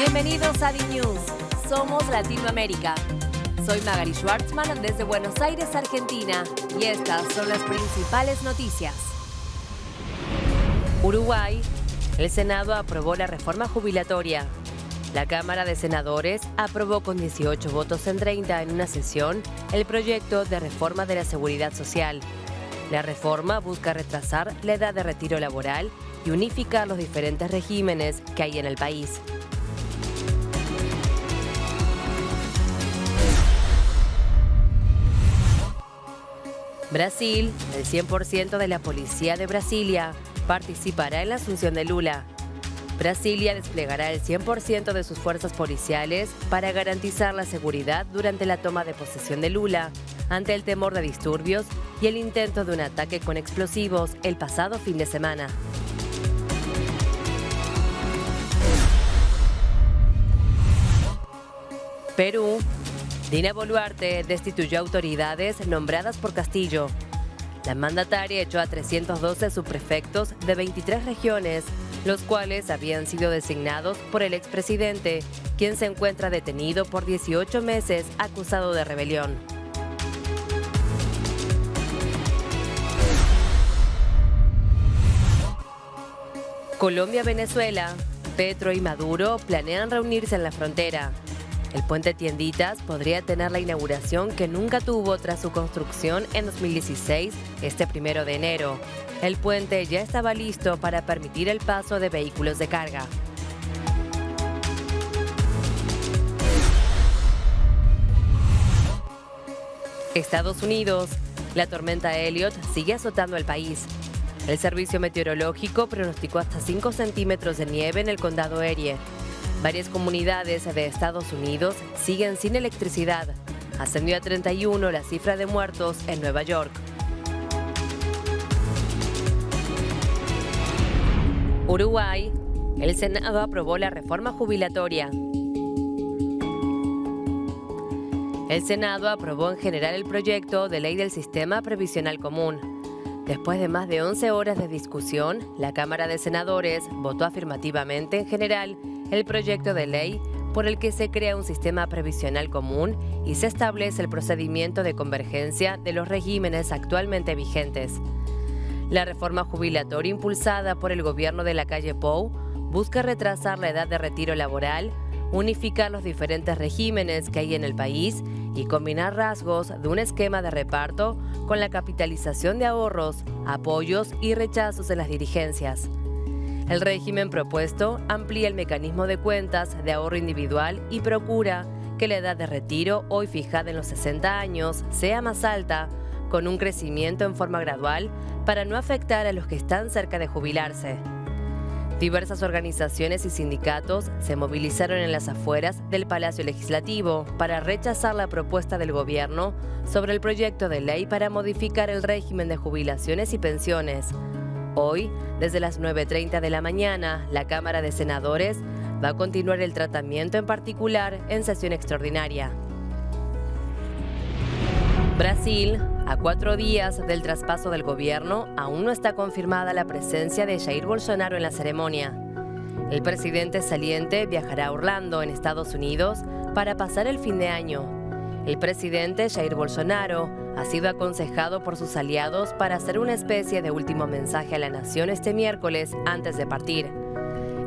Bienvenidos a DNews. Somos Latinoamérica. Soy Magali Schwartzman desde Buenos Aires, Argentina, y estas son las principales noticias. Uruguay. El Senado aprobó la reforma jubilatoria. La Cámara de Senadores aprobó con 18 votos en 30 en una sesión el proyecto de reforma de la Seguridad Social. La reforma busca retrasar la edad de retiro laboral y unificar los diferentes regímenes que hay en el país. Brasil, el 100% de la policía de Brasilia participará en la asunción de Lula. Brasilia desplegará el 100% de sus fuerzas policiales para garantizar la seguridad durante la toma de posesión de Lula, ante el temor de disturbios y el intento de un ataque con explosivos el pasado fin de semana. Perú. Dina Boluarte destituyó autoridades nombradas por Castillo. La mandataria echó a 312 subprefectos de 23 regiones, los cuales habían sido designados por el expresidente, quien se encuentra detenido por 18 meses acusado de rebelión. Colombia-Venezuela. Petro y Maduro planean reunirse en la frontera. El puente Tienditas podría tener la inauguración que nunca tuvo tras su construcción en 2016, este 1 de enero. El puente ya estaba listo para permitir el paso de vehículos de carga. Estados Unidos. La tormenta Elliott sigue azotando el país. El servicio meteorológico pronosticó hasta 5 centímetros de nieve en el condado Erie. Varias comunidades de Estados Unidos siguen sin electricidad. Ascendió a 31 la cifra de muertos en Nueva York. Uruguay. El Senado aprobó la reforma jubilatoria. El Senado aprobó en general el proyecto de ley del Sistema Previsional Común. Después de más de 11 horas de discusión, la Cámara de Senadores votó afirmativamente en general el proyecto de ley por el que se crea un sistema previsional común y se establece el procedimiento de convergencia de los regímenes actualmente vigentes. La reforma jubilatoria impulsada por el gobierno de Lacalle Pou busca retrasar la edad de retiro laboral, unificar los diferentes regímenes que hay en el país y combinar rasgos de un esquema de reparto con la capitalización de ahorros, apoyos y rechazos en las dirigencias. El régimen propuesto amplía el mecanismo de cuentas de ahorro individual y procura que la edad de retiro, hoy fijada en los 60 años, sea más alta, con un crecimiento en forma gradual para no afectar a los que están cerca de jubilarse. Diversas organizaciones y sindicatos se movilizaron en las afueras del Palacio Legislativo para rechazar la propuesta del gobierno sobre el proyecto de ley para modificar el régimen de jubilaciones y pensiones. Hoy, desde las 9:30 de la mañana, la Cámara de Senadores va a continuar el tratamiento en particular en sesión extraordinaria. Brasil. A 4 días del traspaso del gobierno, aún no está confirmada la presencia de Jair Bolsonaro en la ceremonia. El presidente saliente viajará a Orlando, en Estados Unidos, para pasar el fin de año. El presidente Jair Bolsonaro ha sido aconsejado por sus aliados para hacer una especie de último mensaje a la nación este miércoles antes de partir.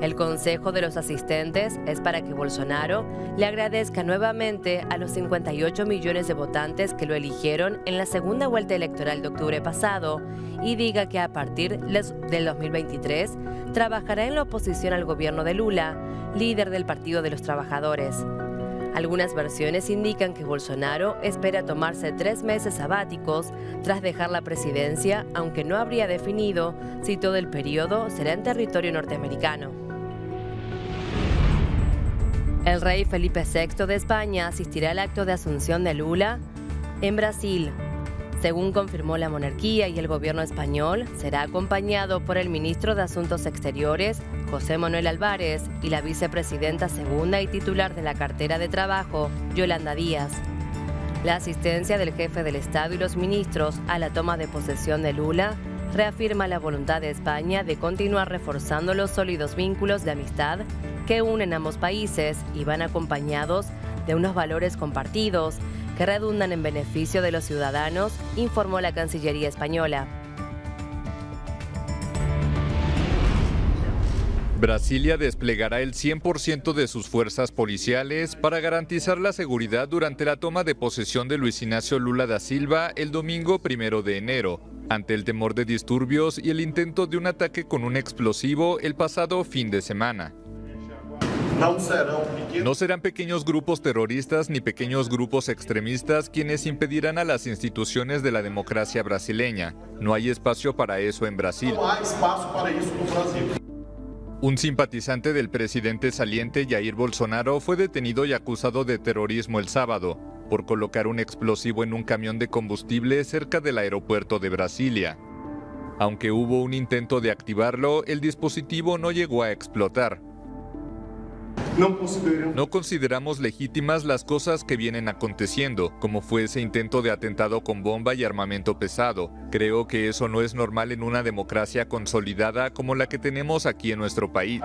El consejo de los asistentes es para que Bolsonaro le agradezca nuevamente a los 58 millones de votantes que lo eligieron en la segunda vuelta electoral de octubre pasado y diga que a partir del 2023 trabajará en la oposición al gobierno de Lula, líder del Partido de los Trabajadores. Algunas versiones indican que Bolsonaro espera tomarse 3 meses sabáticos tras dejar la presidencia, aunque no habría definido si todo el periodo será en territorio norteamericano. El rey Felipe VI de España asistirá al acto de asunción de Lula en Brasil. Según confirmó la monarquía y el gobierno español, será acompañado por el ministro de Asuntos Exteriores, José Manuel Álvarez, y la vicepresidenta segunda y titular de la cartera de Trabajo, Yolanda Díaz. La asistencia del jefe del Estado y los ministros a la toma de posesión de Lula reafirma la voluntad de España de continuar reforzando los sólidos vínculos de amistad que unen ambos países y van acompañados de unos valores compartidos que redundan en beneficio de los ciudadanos, informó la Cancillería española. Brasilia desplegará el 100% de sus fuerzas policiales para garantizar la seguridad durante la toma de posesión de Luis Ignacio Lula da Silva el domingo 1 de enero, ante el temor de disturbios y el intento de un ataque con un explosivo el pasado fin de semana. No serán pequeños grupos terroristas ni pequeños grupos extremistas quienes impedirán a las instituciones de la democracia brasileña. No hay espacio para eso en Brasil. Un simpatizante del presidente saliente Jair Bolsonaro fue detenido y acusado de terrorismo el sábado por colocar un explosivo en un camión de combustible cerca del aeropuerto de Brasilia. Aunque hubo un intento de activarlo, el dispositivo no llegó a explotar. No consideramos legítimas las cosas que vienen aconteciendo, como fue ese intento de atentado con bomba y armamento pesado. Creo que eso no es normal en una democracia consolidada como la que tenemos aquí en nuestro país.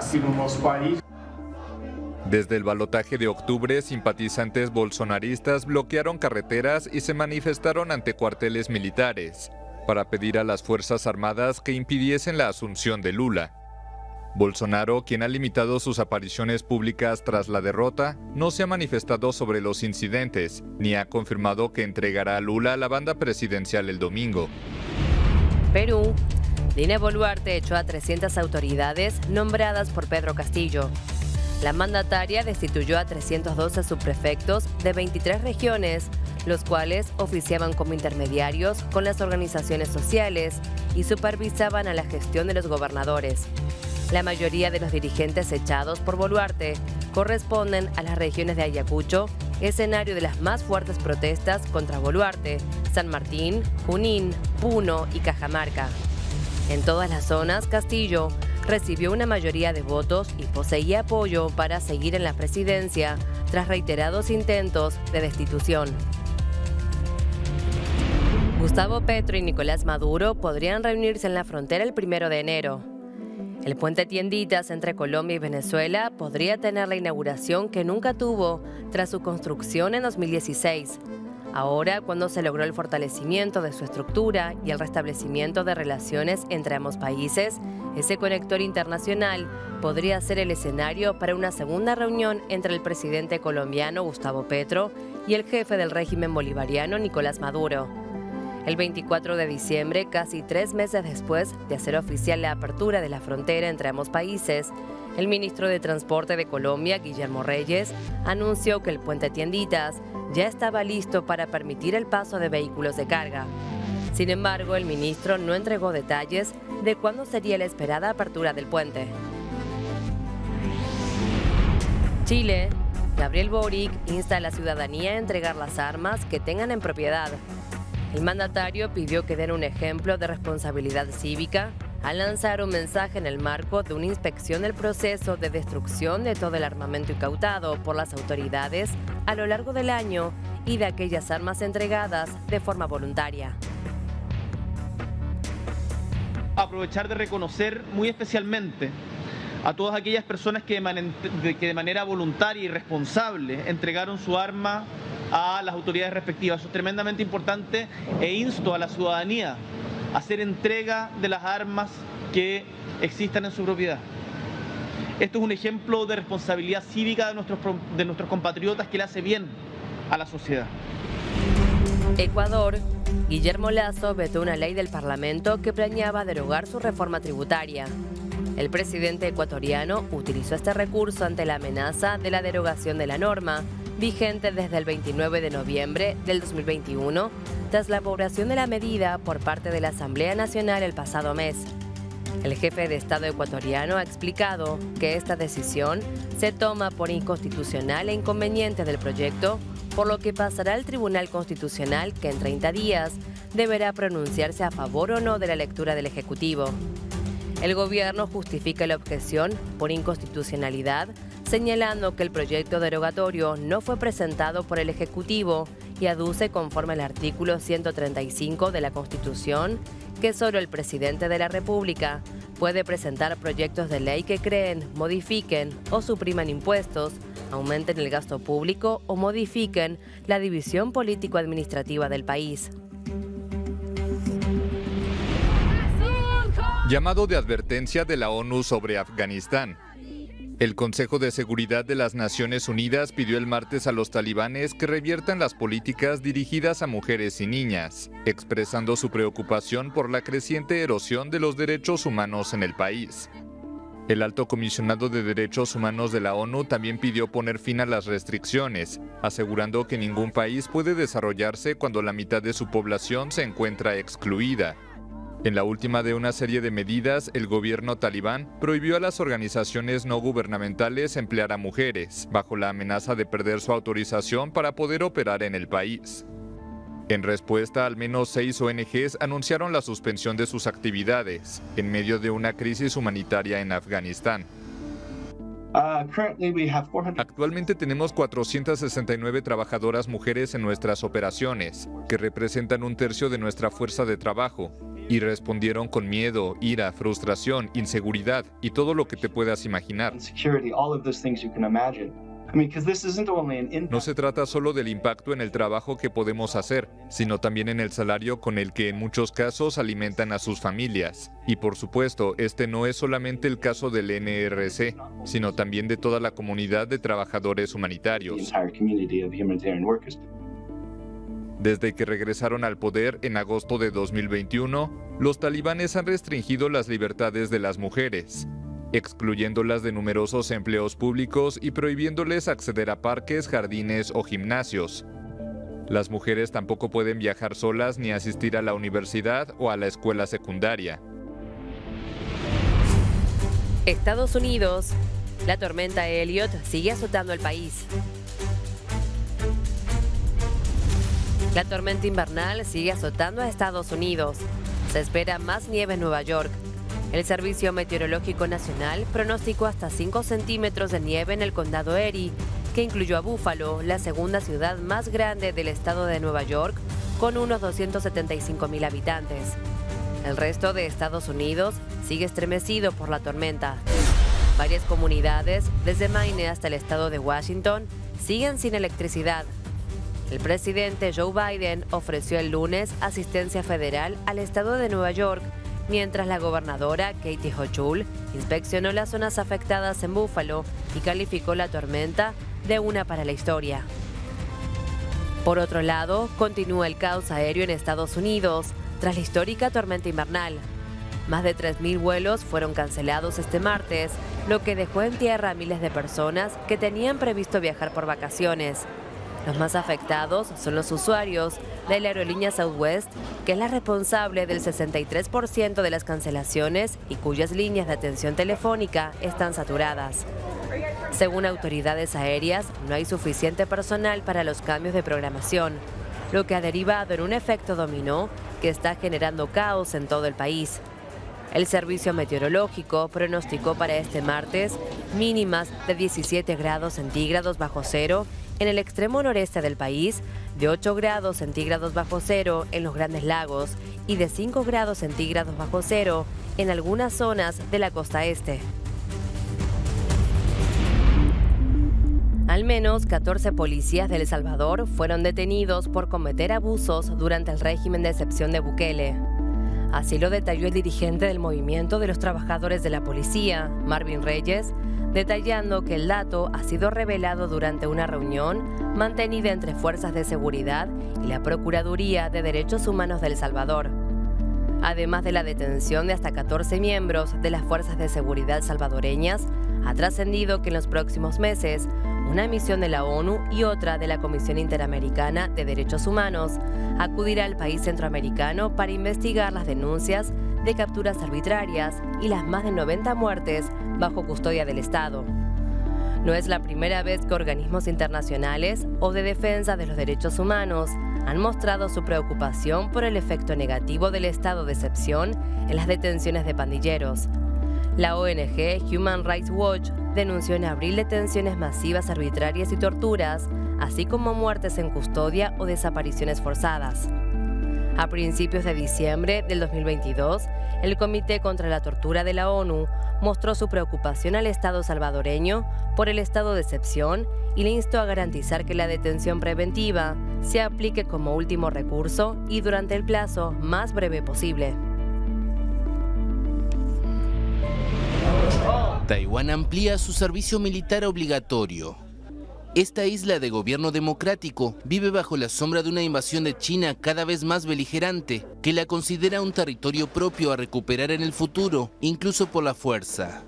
Desde el balotaje de octubre, simpatizantes bolsonaristas bloquearon carreteras y se manifestaron ante cuarteles militares para pedir a las Fuerzas Armadas que impidiesen la asunción de Lula. Bolsonaro, quien ha limitado sus apariciones públicas tras la derrota, no se ha manifestado sobre los incidentes, ni ha confirmado que entregará a Lula a la banda presidencial el domingo. Perú. Dina Boluarte echó a 300 autoridades nombradas por Pedro Castillo. La mandataria destituyó a 312 subprefectos de 23 regiones, los cuales oficiaban como intermediarios con las organizaciones sociales y supervisaban a la gestión de los gobernadores. La mayoría de los dirigentes echados por Boluarte corresponden a las regiones de Ayacucho, escenario de las más fuertes protestas contra Boluarte, San Martín, Junín, Puno y Cajamarca. En todas las zonas, Castillo recibió una mayoría de votos y poseía apoyo para seguir en la presidencia tras reiterados intentos de destitución. Gustavo Petro y Nicolás Maduro podrían reunirse en la frontera el 1 de enero. El puente Tienditas entre Colombia y Venezuela podría tener la inauguración que nunca tuvo tras su construcción en 2016. Ahora, cuando se logró el fortalecimiento de su estructura y el restablecimiento de relaciones entre ambos países, ese conector internacional podría ser el escenario para una segunda reunión entre el presidente colombiano Gustavo Petro y el jefe del régimen bolivariano Nicolás Maduro. El 24 de diciembre, casi 3 meses después de hacer oficial la apertura de la frontera entre ambos países, el ministro de Transporte de Colombia, Guillermo Reyes, anunció que el puente Tienditas ya estaba listo para permitir el paso de vehículos de carga. Sin embargo, el ministro no entregó detalles de cuándo sería la esperada apertura del puente. Chile. Gabriel Boric insta a la ciudadanía a entregar las armas que tengan en propiedad. El mandatario pidió que den un ejemplo de responsabilidad cívica al lanzar un mensaje en el marco de una inspección del proceso de destrucción de todo el armamento incautado por las autoridades a lo largo del año y de aquellas armas entregadas de forma voluntaria. Aprovechar de reconocer muy especialmente a todas aquellas personas que de manera voluntaria y responsable entregaron su arma a las autoridades respectivas. Eso es tremendamente importante e insto a la ciudadanía a hacer entrega de las armas que existan en su propiedad. Esto es un ejemplo de responsabilidad cívica de nuestros compatriotas que le hace bien a la sociedad. Ecuador. Guillermo Lasso vetó una ley del Parlamento que planeaba derogar su reforma tributaria. El presidente ecuatoriano utilizó este recurso ante la amenaza de la derogación de la norma, vigente desde el 29 de noviembre del 2021, tras la aprobación de la medida por parte de la Asamblea Nacional el pasado mes. El jefe de Estado ecuatoriano ha explicado que esta decisión se toma por inconstitucional e inconveniente del proyecto, por lo que pasará al Tribunal Constitucional, que en 30 días deberá pronunciarse a favor o no de la lectura del Ejecutivo. El gobierno justifica la objeción por inconstitucionalidad, señalando que el proyecto derogatorio no fue presentado por el Ejecutivo y aduce, conforme al artículo 135 de la Constitución, que solo el presidente de la República puede presentar proyectos de ley que creen, modifiquen o supriman impuestos, aumenten el gasto público o modifiquen la división político-administrativa del país. Llamado de advertencia de la ONU sobre Afganistán. El Consejo de Seguridad de las Naciones Unidas pidió el martes a los talibanes que reviertan las políticas dirigidas a mujeres y niñas, expresando su preocupación por la creciente erosión de los derechos humanos en el país. El Alto Comisionado de Derechos Humanos de la ONU también pidió poner fin a las restricciones, asegurando que ningún país puede desarrollarse cuando la mitad de su población se encuentra excluida. En la última de una serie de medidas, el gobierno talibán prohibió a las organizaciones no gubernamentales emplear a mujeres, bajo la amenaza de perder su autorización para poder operar en el país. En respuesta, al menos 6 ONGs anunciaron la suspensión de sus actividades, en medio de una crisis humanitaria en Afganistán. Actualmente tenemos 469 trabajadoras mujeres en nuestras operaciones, que representan 1/3 de nuestra fuerza de trabajo, y respondieron con miedo, ira, frustración, inseguridad y todo lo que te puedas imaginar. No se trata solo del impacto en el trabajo que podemos hacer, sino también en el salario con el que en muchos casos alimentan a sus familias. Y por supuesto, este no es solamente el caso del NRC, sino también de toda la comunidad de trabajadores humanitarios. Desde que regresaron al poder en agosto de 2021, los talibanes han restringido las libertades de las mujeres, excluyéndolas de numerosos empleos públicos y prohibiéndoles acceder a parques, jardines o gimnasios. Las mujeres tampoco pueden viajar solas ni asistir a la universidad o a la escuela secundaria. Estados Unidos. La tormenta Elliott sigue azotando el país. La tormenta invernal sigue azotando a Estados Unidos. Se espera más nieve en Nueva York. El Servicio Meteorológico Nacional pronosticó hasta 5 centímetros de nieve en el condado Erie, que incluyó a Buffalo, la segunda ciudad más grande del estado de Nueva York, con unos 275,000 habitantes. El resto de Estados Unidos sigue estremecido por la tormenta. Varias comunidades, desde Maine hasta el estado de Washington, siguen sin electricidad. El presidente Joe Biden ofreció el lunes asistencia federal al estado de Nueva York, mientras la gobernadora Katie Hochul inspeccionó las zonas afectadas en Buffalo y calificó la tormenta de una para la historia. Por otro lado, continúa el caos aéreo en Estados Unidos tras la histórica tormenta invernal. Más de 3.000 vuelos fueron cancelados este martes, lo que dejó en tierra a miles de personas que tenían previsto viajar por vacaciones. Los más afectados son los usuarios de la aerolínea Southwest, que es la responsable del 63% de las cancelaciones y cuyas líneas de atención telefónica están saturadas. Según autoridades aéreas, no hay suficiente personal para los cambios de programación, lo que ha derivado en un efecto dominó que está generando caos en todo el país. El Servicio Meteorológico pronosticó para este martes mínimas de 17 grados centígrados bajo cero en el extremo noreste del país, de 8 grados centígrados bajo cero en los Grandes Lagos y de 5 grados centígrados bajo cero en algunas zonas de la costa este. Al menos 14 policías de El Salvador fueron detenidos por cometer abusos durante el régimen de excepción de Bukele. Así lo detalló el dirigente del Movimiento de los Trabajadores de la Policía, Marvin Reyes, detallando que el dato ha sido revelado durante una reunión mantenida entre fuerzas de seguridad y la Procuraduría de Derechos Humanos de El Salvador. Además de la detención de hasta 14 miembros de las fuerzas de seguridad salvadoreñas, ha trascendido que en los próximos meses una misión de la ONU y otra de la Comisión Interamericana de Derechos Humanos acudirá al país centroamericano para investigar las denuncias de capturas arbitrarias y las más de 90 muertes bajo custodia del Estado. No es la primera vez que organismos internacionales o de defensa de los derechos humanos han mostrado su preocupación por el efecto negativo del estado de excepción en las detenciones de pandilleros. La ONG Human Rights Watch denunció en abril detenciones masivas arbitrarias y torturas, así como muertes en custodia o desapariciones forzadas. A principios de diciembre del 2022, el Comité contra la Tortura de la ONU mostró su preocupación al Estado salvadoreño por el estado de excepción y le instó a garantizar que la detención preventiva se aplique como último recurso y durante el plazo más breve posible. Taiwán amplía su servicio militar obligatorio. Esta isla de gobierno democrático vive bajo la sombra de una invasión de China cada vez más beligerante, que la considera un territorio propio a recuperar en el futuro, incluso por la fuerza.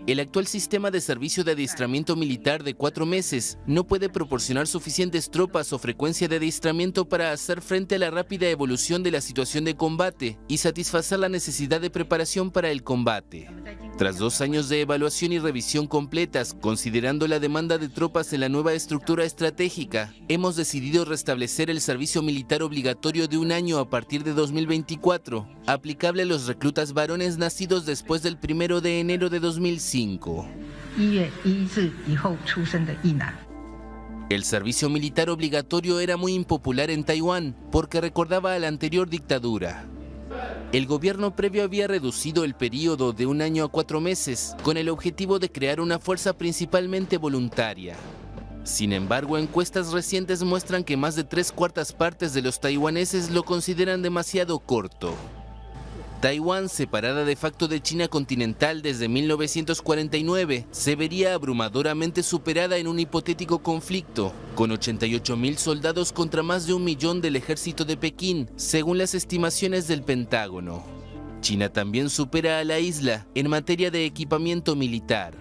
El actual sistema de servicio de adiestramiento militar de 4 meses no puede proporcionar suficientes tropas o frecuencia de adiestramiento para hacer frente a la rápida evolución de la situación de combate y satisfacer la necesidad de preparación para el combate. Tras 2 años de evaluación y revisión completas, considerando la demanda de tropas en la nueva estructura estratégica, hemos decidido restablecer el servicio militar obligatorio de 1 año a partir de 2024, aplicable a los reclutas varones nacidos después del 1 de enero de 2005. El servicio militar obligatorio era muy impopular en Taiwán porque recordaba a la anterior dictadura. El gobierno previo había reducido el período de 1 año a 4 meses con el objetivo de crear una fuerza principalmente voluntaria. Sin embargo, encuestas recientes muestran que más de 3/4 partes de los taiwaneses lo consideran demasiado corto. Taiwán, separada de facto de China continental desde 1949, se vería abrumadoramente superada en un hipotético conflicto, con 88.000 soldados contra más de 1 millón del ejército de Pekín, según las estimaciones del Pentágono. China también supera a la isla en materia de equipamiento militar.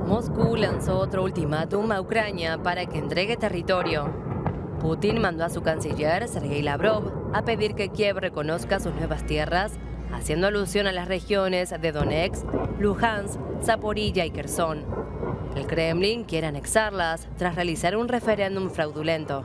Moscú lanzó otro ultimátum a Ucrania para que entregue territorio. Putin mandó a su canciller, Sergei Lavrov, a pedir que Kiev reconozca sus nuevas tierras, haciendo alusión a las regiones de Donetsk, Luhansk, Zaporilla y Kherson. El Kremlin quiere anexarlas tras realizar un referéndum fraudulento.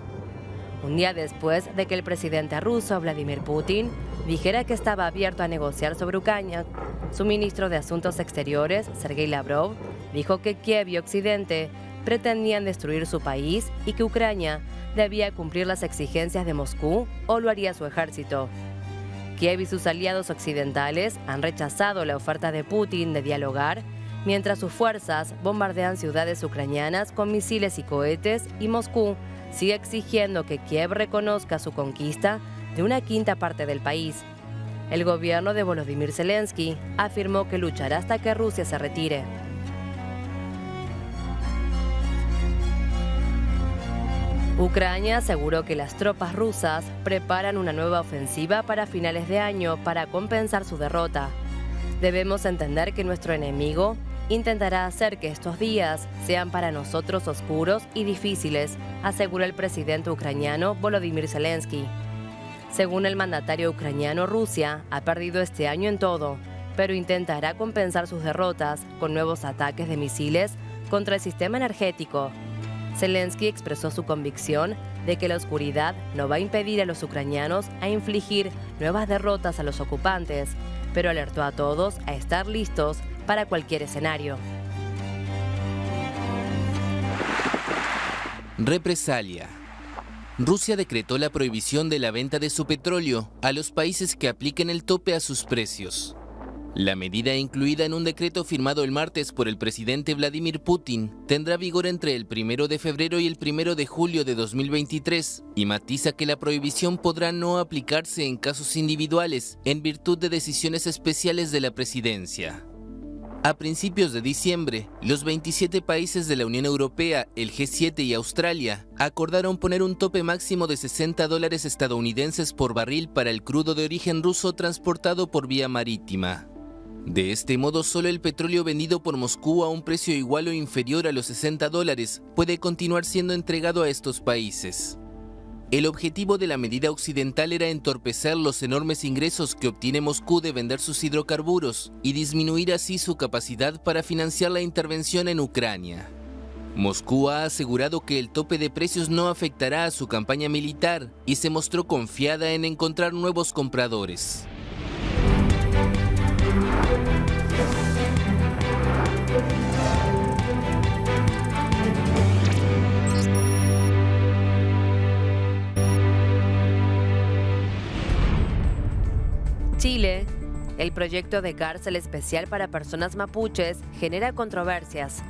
Un día después de que el presidente ruso, Vladimir Putin, dijera que estaba abierto a negociar sobre Ucrania, su ministro de Asuntos Exteriores, Sergei Lavrov, dijo que Kiev y Occidente pretendían destruir su país y que Ucrania debía cumplir las exigencias de Moscú o lo haría su ejército. Kiev y sus aliados occidentales han rechazado la oferta de Putin de dialogar, mientras sus fuerzas bombardean ciudades ucranianas con misiles y cohetes, y Moscú sigue exigiendo que Kiev reconozca su conquista de 1/5 parte del país. El gobierno de Volodymyr Zelensky afirmó que luchará hasta que Rusia se retire. Ucrania aseguró que las tropas rusas preparan una nueva ofensiva para finales de año para compensar su derrota. Debemos entender que nuestro enemigo intentará hacer que estos días sean para nosotros oscuros y difíciles, aseguró el presidente ucraniano Volodymyr Zelensky. Según el mandatario ucraniano, Rusia ha perdido este año en todo, pero intentará compensar sus derrotas con nuevos ataques de misiles contra el sistema energético. Zelensky expresó su convicción de que la oscuridad no va a impedir a los ucranianos a infligir nuevas derrotas a los ocupantes, pero alertó a todos a estar listos para cualquier escenario. Represalia. Rusia decretó la prohibición de la venta de su petróleo a los países que apliquen el tope a sus precios. La medida, incluida en un decreto firmado el martes por el presidente Vladimir Putin, tendrá vigor entre el 1 de febrero y el 1 de julio de 2023 y matiza que la prohibición podrá no aplicarse en casos individuales en virtud de decisiones especiales de la presidencia. A principios de diciembre, los 27 países de la Unión Europea, el G7 y Australia acordaron poner un tope máximo de $60 estadounidenses por barril para el crudo de origen ruso transportado por vía marítima. De este modo, solo el petróleo vendido por Moscú a un precio igual o inferior a los $60 puede continuar siendo entregado a estos países. El objetivo de la medida occidental era entorpecer los enormes ingresos que obtiene Moscú de vender sus hidrocarburos y disminuir así su capacidad para financiar la intervención en Ucrania. Moscú ha asegurado que el tope de precios no afectará a su campaña militar y se mostró confiada en encontrar nuevos compradores. Chile. El proyecto de cárcel especial para personas mapuches genera controversias.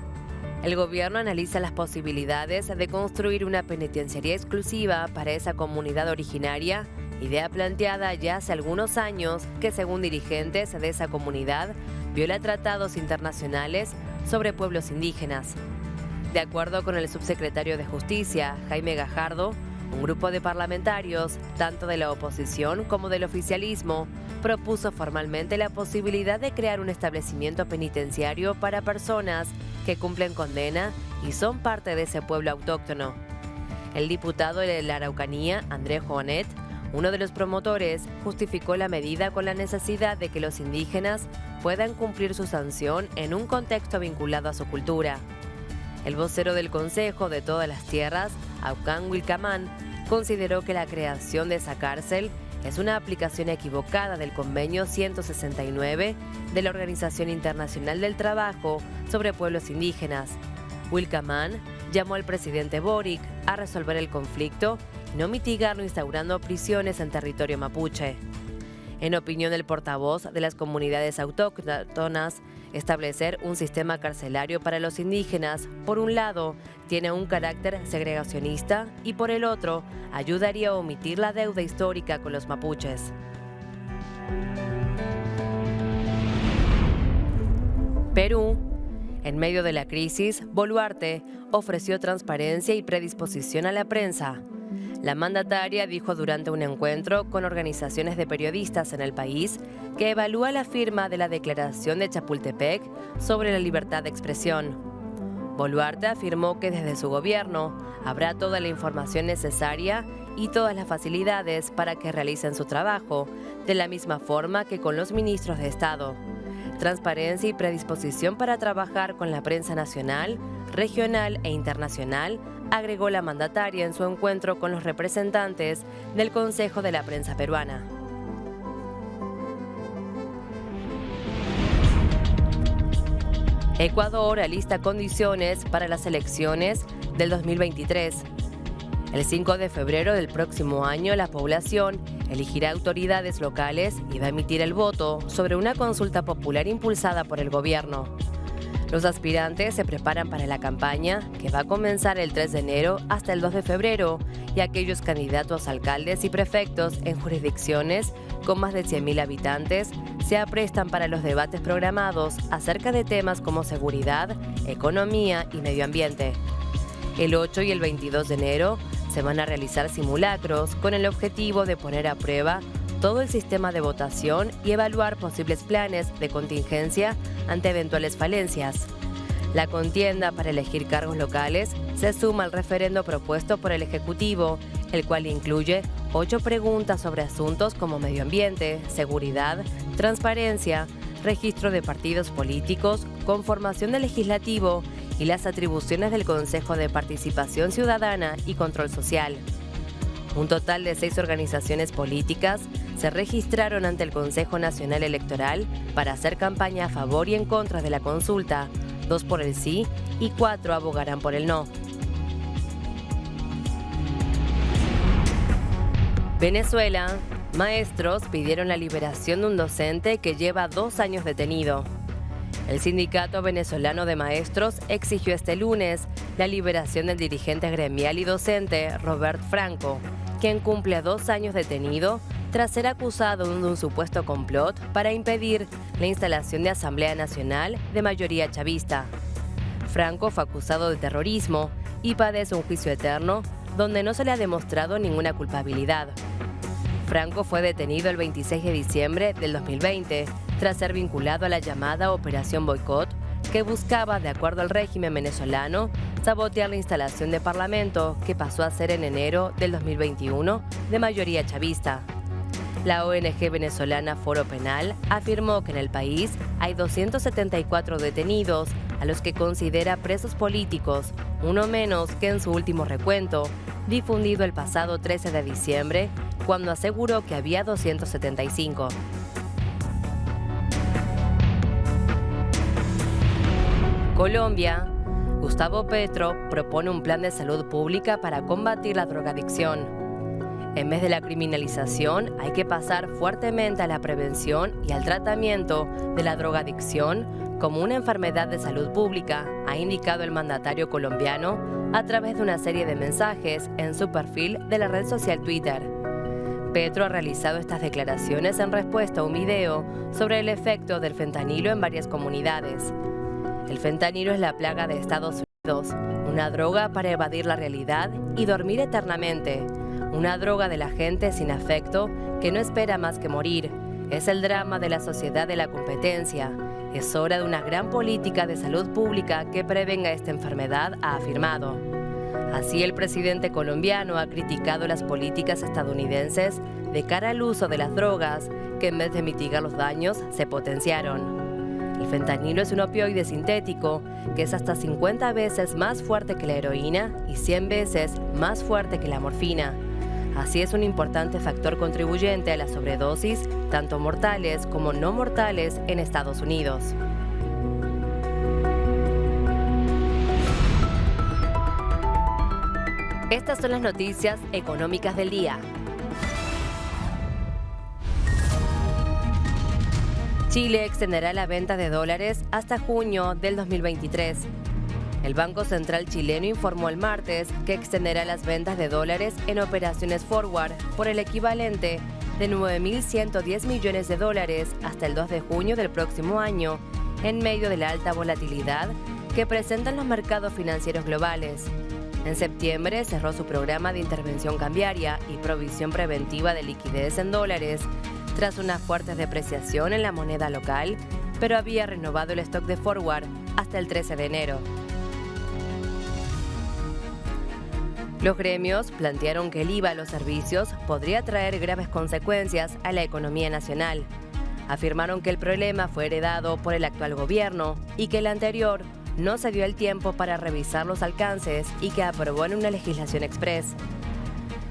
El gobierno analiza las posibilidades de construir una penitenciaría exclusiva para esa comunidad originaria, idea planteada ya hace algunos años que, según dirigentes de esa comunidad, viola tratados internacionales sobre pueblos indígenas. De acuerdo con el subsecretario de Justicia, Jaime Gajardo, un grupo de parlamentarios, tanto de la oposición como del oficialismo, propuso formalmente la posibilidad de crear un establecimiento penitenciario para personas que cumplen condena y son parte de ese pueblo autóctono. El diputado de la Araucanía, Andrés Joanet, uno de los promotores, justificó la medida con la necesidad de que los indígenas puedan cumplir su sanción en un contexto vinculado a su cultura. El vocero del Consejo de Todas las Tierras, Aucán Wilcamán, consideró que la creación de esa cárcel es una aplicación equivocada del Convenio 169 de la Organización Internacional del Trabajo sobre Pueblos Indígenas. Wilcamán llamó al presidente Boric a resolver el conflicto y no mitigarlo instaurando prisiones en territorio mapuche. En opinión del portavoz de las comunidades autóctonas, establecer un sistema carcelario para los indígenas, por un lado, tiene un carácter segregacionista y por el otro, ayudaría a omitir la deuda histórica con los mapuches. Perú. En medio de la crisis, Boluarte ofreció transparencia y predisposición a la prensa. La mandataria dijo durante un encuentro con organizaciones de periodistas en el país que evalúa la firma de la Declaración de Chapultepec sobre la libertad de expresión. Boluarte afirmó que desde su gobierno habrá toda la información necesaria y todas las facilidades para que realicen su trabajo, de la misma forma que con los ministros de Estado. Transparencia y predisposición para trabajar con la prensa nacional, regional e internacional, agregó la mandataria en su encuentro con los representantes del Consejo de la Prensa Peruana. Ecuador alista condiciones para las elecciones del 2023. El 5 de febrero del próximo año, la población elegirá autoridades locales y va a emitir el voto sobre una consulta popular impulsada por el gobierno. Los aspirantes se preparan para la campaña, que va a comenzar el 3 de enero hasta el 2 de febrero, y aquellos candidatos a alcaldes y prefectos en jurisdicciones con más de 100.000 habitantes se aprestan para los debates programados acerca de temas como seguridad, economía y medio ambiente. El 8 y el 22 de enero se van a realizar simulacros con el objetivo de poner a prueba todo el sistema de votación y evaluar posibles planes de contingencia ante eventuales falencias. La contienda para elegir cargos locales se suma al referendo propuesto por el Ejecutivo, el cual incluye 8 preguntas sobre asuntos como medio ambiente, seguridad, transparencia, registro de partidos políticos, conformación del legislativo y las atribuciones del Consejo de Participación Ciudadana y Control Social. Un total de 6 organizaciones políticas se registraron ante el Consejo Nacional Electoral para hacer campaña a favor y en contra de la consulta, 2 por el sí y 4 abogarán por el no. Venezuela. Maestros pidieron la liberación de un docente que lleva 2 años detenido. El Sindicato Venezolano de Maestros exigió este lunes la liberación del dirigente gremial y docente Robert Franco, quien cumple 2 años detenido tras ser acusado de un supuesto complot para impedir la instalación de Asamblea Nacional de mayoría chavista. Franco fue acusado de terrorismo y padece un juicio eterno donde no se le ha demostrado ninguna culpabilidad. Franco fue detenido el 26 de diciembre del 2020 tras ser vinculado a la llamada Operación Boicot, que buscaba, de acuerdo al régimen venezolano, sabotear la instalación de parlamento que pasó a ser en enero del 2021 de mayoría chavista. La ONG venezolana Foro Penal afirmó que en el país hay 274 detenidos a los que considera presos políticos, uno menos que en su último recuento, difundido el pasado 13 de diciembre, cuando aseguró que había 275. Colombia. Gustavo Petro propone un plan de salud pública para combatir la drogadicción. En vez de la criminalización, hay que pasar fuertemente a la prevención y al tratamiento de la drogadicción como una enfermedad de salud pública, ha indicado el mandatario colombiano a través de una serie de mensajes en su perfil de la red social Twitter. Petro ha realizado estas declaraciones en respuesta a un video sobre el efecto del fentanilo en varias comunidades. El fentanilo es la plaga de Estados Unidos, una droga para evadir la realidad y dormir eternamente, una droga de la gente sin afecto que no espera más que morir. Es el drama de la sociedad de la competencia. Es hora de una gran política de salud pública que prevenga esta enfermedad, ha afirmado. Así, el presidente colombiano ha criticado las políticas estadounidenses de cara al uso de las drogas, que en vez de mitigar los daños, se potenciaron. El fentanilo es un opioide sintético que es hasta 50 veces más fuerte que la heroína y 100 veces más fuerte que la morfina. Así, es un importante factor contribuyente a la sobredosis, tanto mortales como no mortales, en Estados Unidos. Estas son las noticias económicas del día. Chile extenderá la venta de dólares hasta junio del 2023. El Banco Central chileno informó el martes que extenderá las ventas de dólares en operaciones forward por el equivalente de 9.110 millones de dólares hasta el 2 de junio del próximo año, en medio de la alta volatilidad que presentan los mercados financieros globales. En septiembre cerró su programa de intervención cambiaria y provisión preventiva de liquidez en dólares, tras una fuerte depreciación en la moneda local, pero había renovado el stock de forward hasta el 13 de enero. Los gremios plantearon que el IVA a los servicios podría traer graves consecuencias a la economía nacional. Afirmaron que el problema fue heredado por el actual gobierno y que el anterior no se dio el tiempo para revisar los alcances y que aprobó en una legislación express.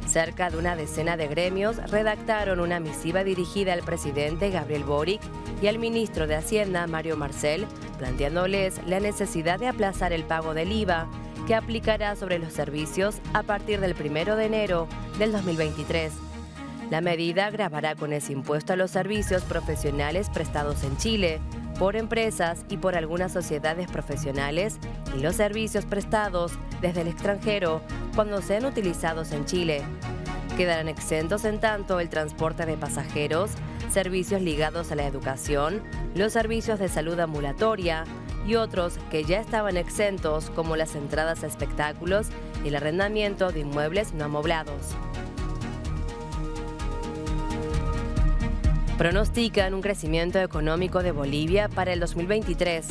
Cerca de una decena de gremios redactaron una misiva dirigida al presidente Gabriel Boric y al ministro de Hacienda Mario Marcel, planteándoles la necesidad de aplazar el pago del IVA, que aplicará sobre los servicios a partir del 1 de enero del 2023. La medida gravará con ese impuesto a los servicios profesionales prestados en Chile por empresas y por algunas sociedades profesionales y los servicios prestados desde el extranjero cuando sean utilizados en Chile. Quedarán exentos en tanto el transporte de pasajeros, servicios ligados a la educación, los servicios de salud ambulatoria y otros que ya estaban exentos, como las entradas a espectáculos y el arrendamiento de inmuebles no amoblados. Pronostican un crecimiento económico de Bolivia para el 2023.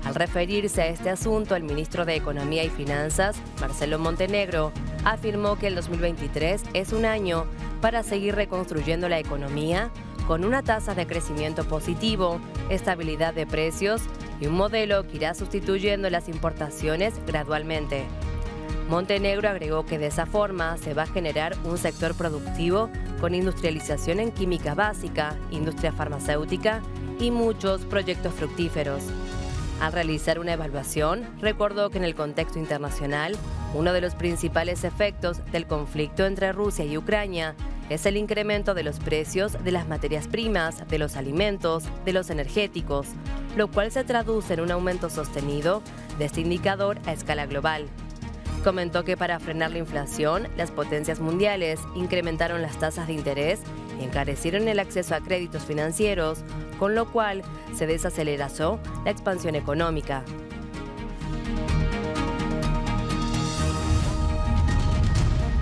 Al referirse a este asunto, el ministro de Economía y Finanzas, Marcelo Montenegro, afirmó que el 2023 es un año para seguir reconstruyendo la economía con una tasa de crecimiento positivo, estabilidad de precios y un modelo que irá sustituyendo las importaciones gradualmente. Montenegro agregó que de esa forma se va a generar un sector productivo con industrialización en química básica, industria farmacéutica y muchos proyectos fructíferos. Al realizar una evaluación, recordó que en el contexto internacional, uno de los principales efectos del conflicto entre Rusia y Ucrania es el incremento de los precios de las materias primas, de los alimentos, de los energéticos, lo cual se traduce en un aumento sostenido de este indicador a escala global. Comentó que para frenar la inflación, las potencias mundiales incrementaron las tasas de interés y encarecieron el acceso a créditos financieros, con lo cual se desaceleró la expansión económica.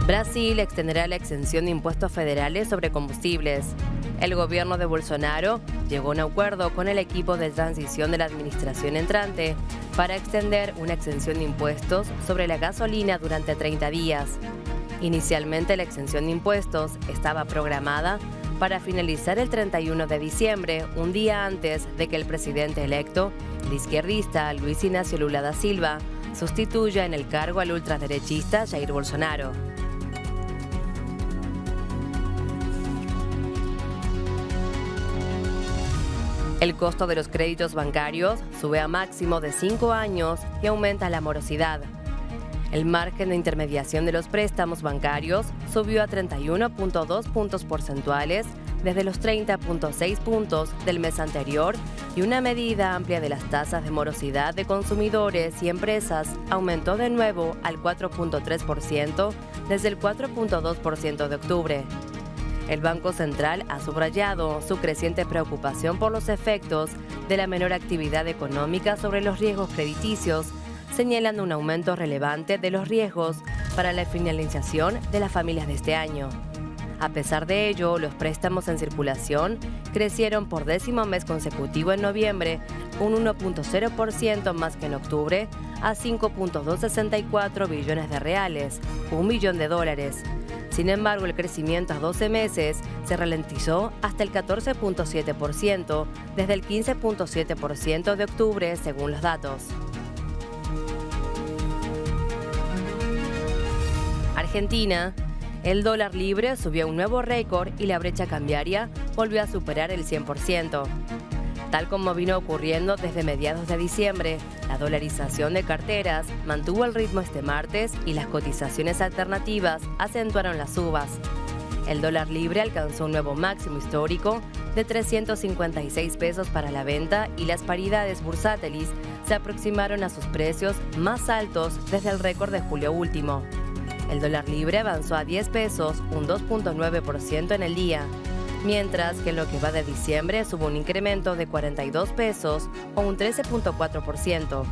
Brasil extenderá la exención de impuestos federales sobre combustibles. El gobierno de Bolsonaro llegó a un acuerdo con el equipo de transición de la administración entrante para extender una exención de impuestos sobre la gasolina durante 30 días. Inicialmente, la exención de impuestos estaba programada para finalizar el 31 de diciembre, un día antes de que el presidente electo el izquierdista Luis Ignacio Lula da Silva sustituya en el cargo al ultraderechista Jair Bolsonaro. El costo de los créditos bancarios sube a máximo de 5 años y aumenta la morosidad. El margen de intermediación de los préstamos bancarios subió a 31.2 puntos porcentuales desde los 30.6 puntos del mes anterior y una medida amplia de las tasas de morosidad de consumidores y empresas aumentó de nuevo al 4.3% desde el 4.2% de octubre. El Banco Central ha subrayado su creciente preocupación por los efectos de la menor actividad económica sobre los riesgos crediticios, señalando un aumento relevante de los riesgos para la finalización de las familias de este año. A pesar de ello, los préstamos en circulación crecieron por 10º mes consecutivo en noviembre, un 1.0% más que en octubre, a 5.264 billones de reales, $1 billón. Sin embargo, el crecimiento a 12 meses se ralentizó hasta el 14.7%, desde el 15.7% de octubre, según los datos. Argentina. El dólar libre subió a un nuevo récord y la brecha cambiaria volvió a superar el 100%. Tal como vino ocurriendo desde mediados de diciembre, la dolarización de carteras mantuvo el ritmo este martes y las cotizaciones alternativas acentuaron las subas. El dólar libre alcanzó un nuevo máximo histórico de 356 pesos para la venta y las paridades bursátiles se aproximaron a sus precios más altos desde el récord de julio último. El dólar libre avanzó a 10 pesos, un 2.9% en el día, mientras que en lo que va de diciembre hubo un incremento de 42 pesos o un 13.4%.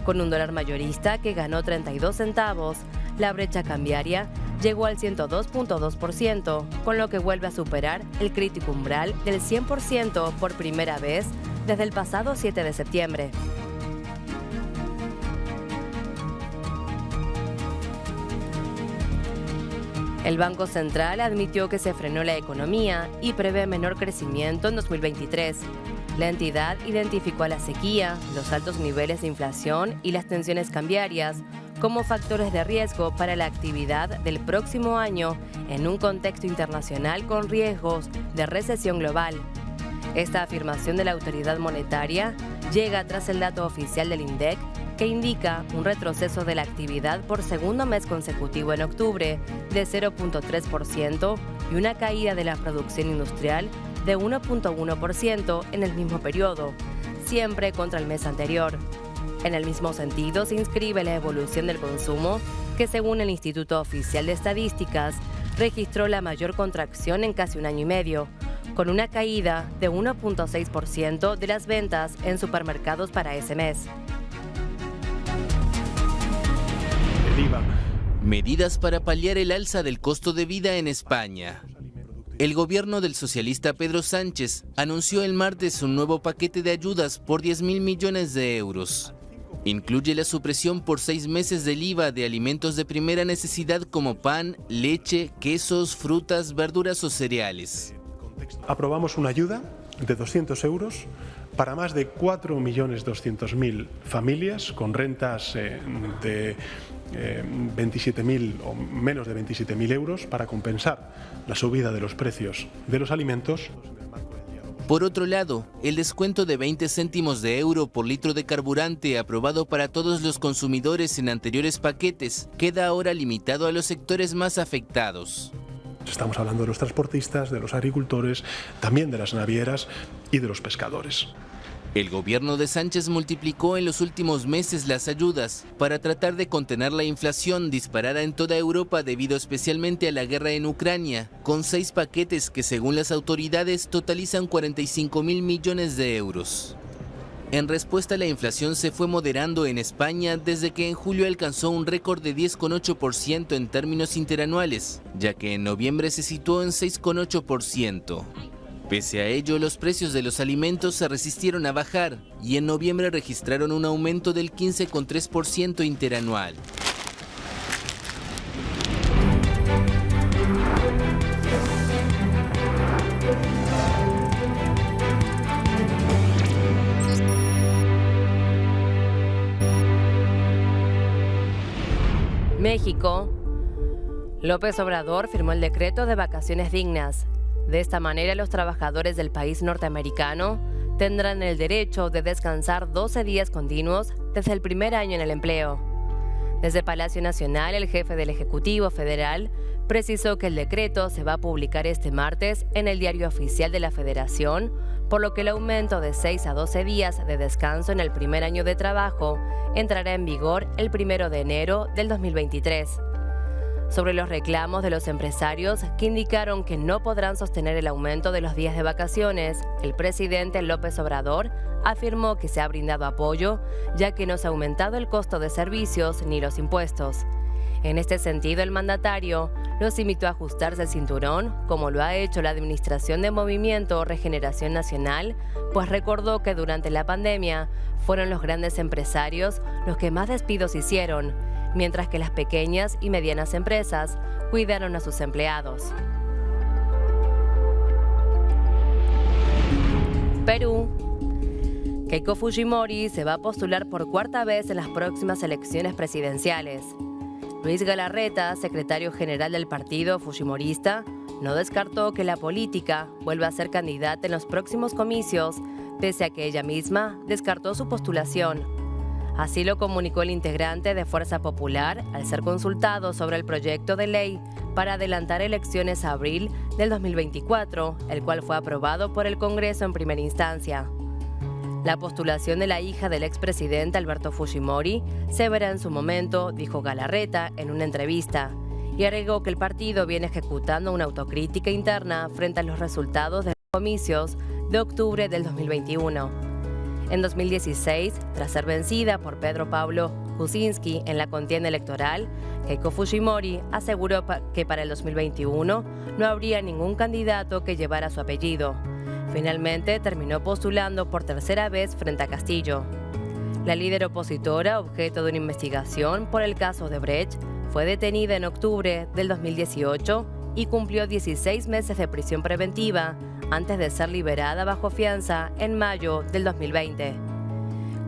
Con un dólar mayorista que ganó 32 centavos, la brecha cambiaria llegó al 102.2%, con lo que vuelve a superar el crítico umbral del 100% por primera vez desde el pasado 7 de septiembre. El Banco Central admitió que se frenó la economía y prevé menor crecimiento en 2023. La entidad identificó a la sequía, los altos niveles de inflación y las tensiones cambiarias como factores de riesgo para la actividad del próximo año en un contexto internacional con riesgos de recesión global. Esta afirmación de la autoridad monetaria llega tras el dato oficial del INDEC, que indica un retroceso de la actividad por segundo mes consecutivo en octubre de 0.3% y una caída de la producción industrial de 1.1% en el mismo periodo, siempre contra el mes anterior. En el mismo sentido se inscribe la evolución del consumo, que según el Instituto Oficial de Estadísticas registró la mayor contracción en casi un año y medio, con una caída de 1.6% de las ventas en supermercados para ese mes. Medidas para paliar el alza del costo de vida en España. El gobierno del socialista Pedro Sánchez anunció el martes un nuevo paquete de ayudas por 10.000 millones de euros. Incluye la supresión por 6 meses del IVA de alimentos de primera necesidad como pan, leche, quesos, frutas, verduras o cereales. Aprobamos una ayuda de 200 euros para más de 4.200.000 familias con rentas de 27.000 o menos de 27.000 euros para compensar la subida de los precios de los alimentos. Por otro lado, el descuento de 20 céntimos de euro por litro de carburante aprobado para todos los consumidores en anteriores paquetes queda ahora limitado a los sectores más afectados. Estamos hablando de los transportistas, de los agricultores, también de las navieras y de los pescadores. El gobierno de Sánchez multiplicó en los últimos meses las ayudas para tratar de contener la inflación disparada en toda Europa debido especialmente a la guerra en Ucrania, con 6 paquetes que según las autoridades totalizan 45.000 millones de euros. En respuesta, la inflación se fue moderando en España desde que en julio alcanzó un récord de 10,8% en términos interanuales, ya que en noviembre se situó en 6,8%. Pese a ello, los precios de los alimentos se resistieron a bajar y en noviembre registraron un aumento del 15,3% interanual. México. López Obrador firmó el decreto de vacaciones dignas. De esta manera, los trabajadores del país norteamericano tendrán el derecho de descansar 12 días continuos desde el primer año en el empleo. Desde Palacio Nacional, el jefe del Ejecutivo Federal precisó que el decreto se va a publicar este martes en el Diario Oficial de la Federación, por lo que el aumento de 6 a 12 días de descanso en el primer año de trabajo entrará en vigor el 1 de enero del 2023. Sobre los reclamos de los empresarios que indicaron que no podrán sostener el aumento de los días de vacaciones, el presidente López Obrador afirmó que se ha brindado apoyo, ya que no se ha aumentado el costo de servicios ni los impuestos. En este sentido, el mandatario los invitó a ajustarse el cinturón, como lo ha hecho la Administración de Movimiento Regeneración Nacional, pues recordó que durante la pandemia fueron los grandes empresarios los que más despidos hicieron, mientras que las pequeñas y medianas empresas cuidaron a sus empleados. Perú. Keiko Fujimori se va a postular por cuarta vez en las próximas elecciones presidenciales. Luis Galarreta, secretario general del partido fujimorista, no descartó que la política vuelva a ser candidata en los próximos comicios, pese a que ella misma descartó su postulación. Así lo comunicó el integrante de Fuerza Popular al ser consultado sobre el proyecto de ley para adelantar elecciones a abril del 2024, el cual fue aprobado por el Congreso en primera instancia. La postulación de la hija del expresidente Alberto Fujimori se verá en su momento, dijo Galarreta en una entrevista, y agregó que el partido viene ejecutando una autocrítica interna frente a los resultados de los comicios de octubre del 2021. En 2016, tras ser vencida por Pedro Pablo Kuczynski en la contienda electoral, Keiko Fujimori aseguró que para el 2021 no habría ningún candidato que llevara su apellido. Finalmente, terminó postulando por tercera vez frente a Castillo. La líder opositora, objeto de una investigación por el caso de Brecht, fue detenida en octubre del 2018 y cumplió 16 meses de prisión preventiva antes de ser liberada bajo fianza en mayo del 2020.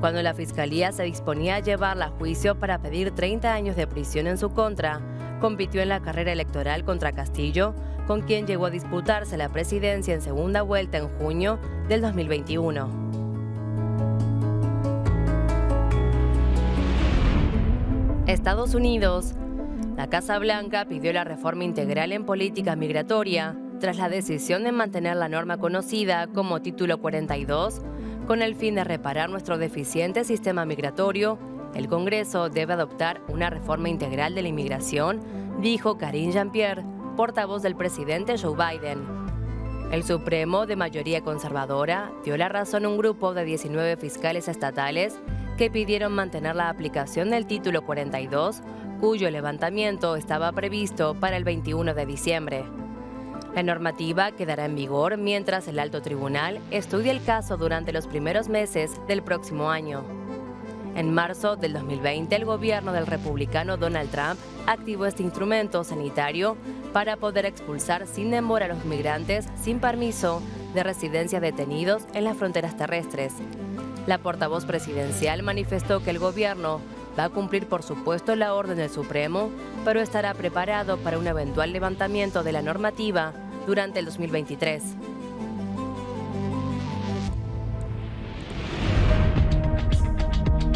Cuando la Fiscalía se disponía a llevarla a juicio para pedir 30 años de prisión en su contra, compitió en la carrera electoral contra Castillo, con quien llegó a disputarse la presidencia en segunda vuelta en junio del 2021. Estados Unidos. La Casa Blanca pidió la reforma integral en política migratoria tras la decisión de mantener la norma conocida como Título 42, con el fin de reparar nuestro deficiente sistema migratorio. El Congreso debe adoptar una reforma integral de la inmigración, dijo Karine Jean-Pierre, portavoz del presidente Joe Biden. El Supremo, de mayoría conservadora, dio la razón a un grupo de 19 fiscales estatales que pidieron mantener la aplicación del Título 42, cuyo levantamiento estaba previsto para el 21 de diciembre. La normativa quedará en vigor mientras el alto tribunal estudia el caso durante los primeros meses del próximo año. En marzo del 2020, el gobierno del republicano Donald Trump activó este instrumento sanitario para poder expulsar sin demora a los migrantes sin permiso de residencia detenidos en las fronteras terrestres. La portavoz presidencial manifestó que el gobierno va a cumplir, por supuesto, la orden del Supremo, pero estará preparado para un eventual levantamiento de la normativa durante el 2023.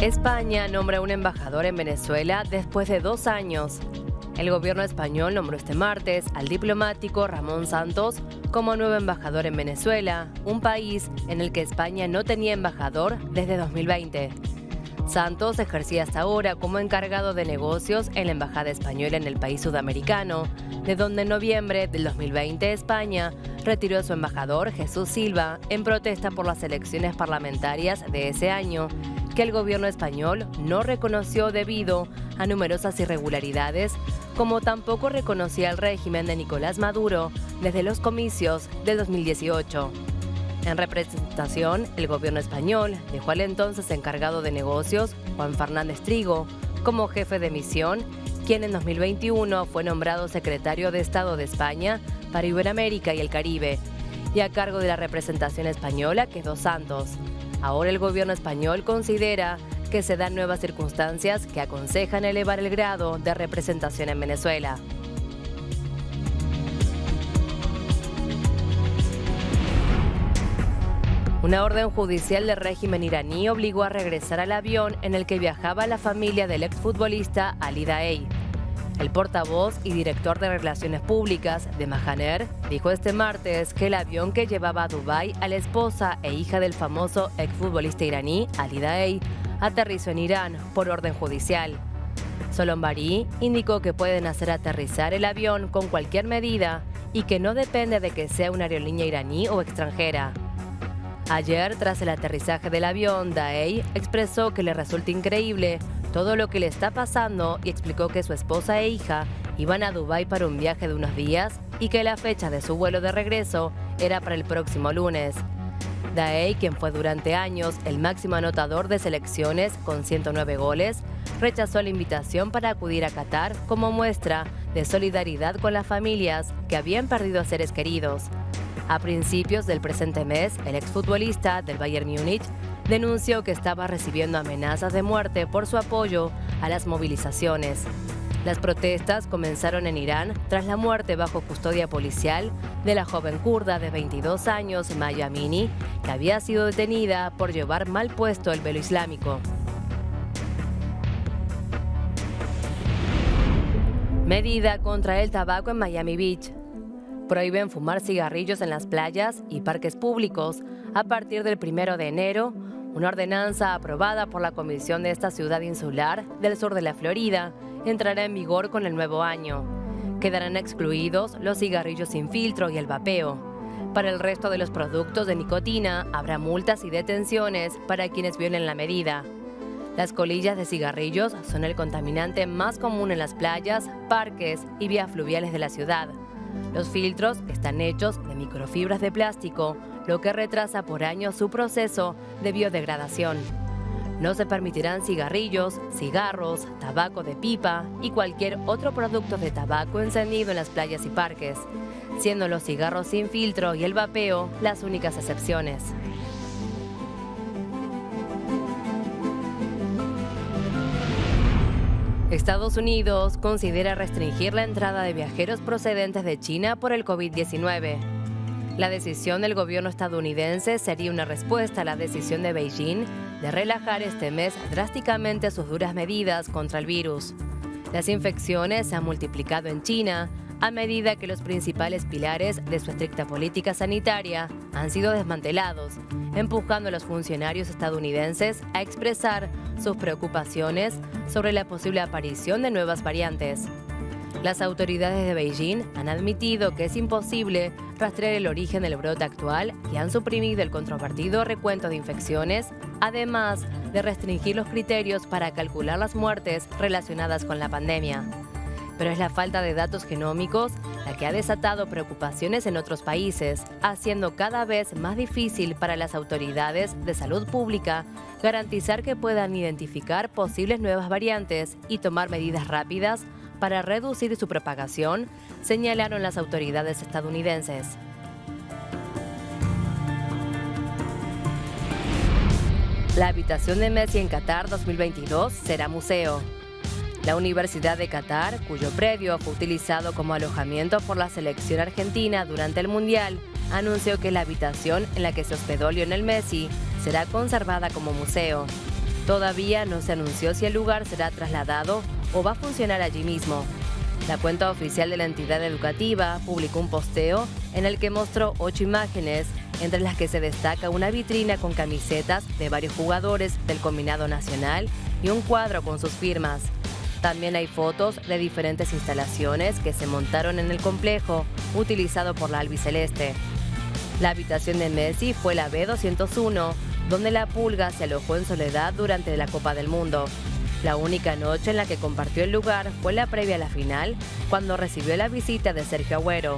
España nombra un embajador en Venezuela después de 2 años. El gobierno español nombró este martes al diplomático Ramón Santos como nuevo embajador en Venezuela, un país en el que España no tenía embajador desde 2020. Santos ejercía hasta ahora como encargado de negocios en la Embajada Española en el país sudamericano, de donde en noviembre del 2020 España retiró a su embajador Jesús Silva en protesta por las elecciones parlamentarias de ese año, que el gobierno español no reconoció debido a numerosas irregularidades, como tampoco reconocía el régimen de Nicolás Maduro desde los comicios del 2018. En representación, el gobierno español dejó al entonces encargado de negocios, Juan Fernández Trigo, como jefe de misión, quien en 2021 fue nombrado secretario de Estado de España para Iberoamérica y el Caribe, y a cargo de la representación española quedó Santos. Ahora el gobierno español considera que se dan nuevas circunstancias que aconsejan elevar el grado de representación en Venezuela. Una orden judicial del régimen iraní obligó a regresar al avión en el que viajaba la familia del exfutbolista Ali Daei. El portavoz y director de Relaciones Públicas de Mahaner dijo este martes que el avión que llevaba a Dubái a la esposa e hija del famoso exfutbolista iraní Ali Daei aterrizó en Irán por orden judicial. Solombari indicó que pueden hacer aterrizar el avión con cualquier medida y que no depende de que sea una aerolínea iraní o extranjera. Ayer, tras el aterrizaje del avión, Daei expresó que le resulta increíble todo lo que le está pasando y explicó que su esposa e hija iban a Dubái para un viaje de unos días y que la fecha de su vuelo de regreso era para el próximo lunes. Daei, quien fue durante años el máximo anotador de selecciones con 109 goles, rechazó la invitación para acudir a Qatar como muestra de solidaridad con las familias que habían perdido a seres queridos. A principios del presente mes, el exfutbolista del Bayern Múnich denunció que estaba recibiendo amenazas de muerte por su apoyo a las movilizaciones. Las protestas comenzaron en Irán tras la muerte bajo custodia policial de la joven kurda de 22 años, Maya Amini, que había sido detenida por llevar mal puesto el velo islámico. Medida contra el tabaco en Miami Beach. Prohíben fumar cigarrillos en las playas y parques públicos a partir del 1 de enero, una ordenanza aprobada por la Comisión de esta ciudad insular del sur de la Florida entrará en vigor con el nuevo año. Quedarán excluidos los cigarrillos sin filtro y el vapeo. Para el resto de los productos de nicotina habrá multas y detenciones para quienes violen la medida. Las colillas de cigarrillos son el contaminante más común en las playas, parques y vías fluviales de la ciudad. Los filtros están hechos de microfibras de plástico, lo que retrasa por años su proceso de biodegradación. No se permitirán cigarrillos, cigarros, tabaco de pipa y cualquier otro producto de tabaco encendido en las playas y parques, siendo los cigarros sin filtro y el vapeo las únicas excepciones. Estados Unidos considera restringir la entrada de viajeros procedentes de China por el COVID-19. La decisión del gobierno estadounidense sería una respuesta a la decisión de Beijing de relajar este mes drásticamente sus duras medidas contra el virus. Las infecciones se han multiplicado en China a medida que los principales pilares de su estricta política sanitaria han sido desmantelados, empujando a los funcionarios estadounidenses a expresar sus preocupaciones sobre la posible aparición de nuevas variantes. Las autoridades de Beijing han admitido que es imposible rastrear el origen del brote actual y han suprimido el controvertido recuento de infecciones, además de restringir los criterios para calcular las muertes relacionadas con la pandemia. Pero es la falta de datos genómicos la que ha desatado preocupaciones en otros países, haciendo cada vez más difícil para las autoridades de salud pública garantizar que puedan identificar posibles nuevas variantes y tomar medidas rápidas para reducir su propagación, señalaron las autoridades estadounidenses. La habitación de Messi en Qatar 2022 será museo. La Universidad de Qatar, cuyo predio fue utilizado como alojamiento por la selección argentina durante el Mundial, anunció que la habitación en la que se hospedó Lionel Messi será conservada como museo. Todavía no se anunció si el lugar será trasladado o va a funcionar allí mismo. La cuenta oficial de la entidad educativa publicó un posteo en el que mostró 8 imágenes, entre las que se destaca una vitrina con camisetas de varios jugadores del combinado nacional y un cuadro con sus firmas. También hay fotos de diferentes instalaciones que se montaron en el complejo utilizado por la albiceleste. La habitación de Messi fue la B201, donde la Pulga se alojó en soledad durante la Copa del Mundo. La única noche en la que compartió el lugar fue la previa a la final, cuando recibió la visita de Sergio Agüero.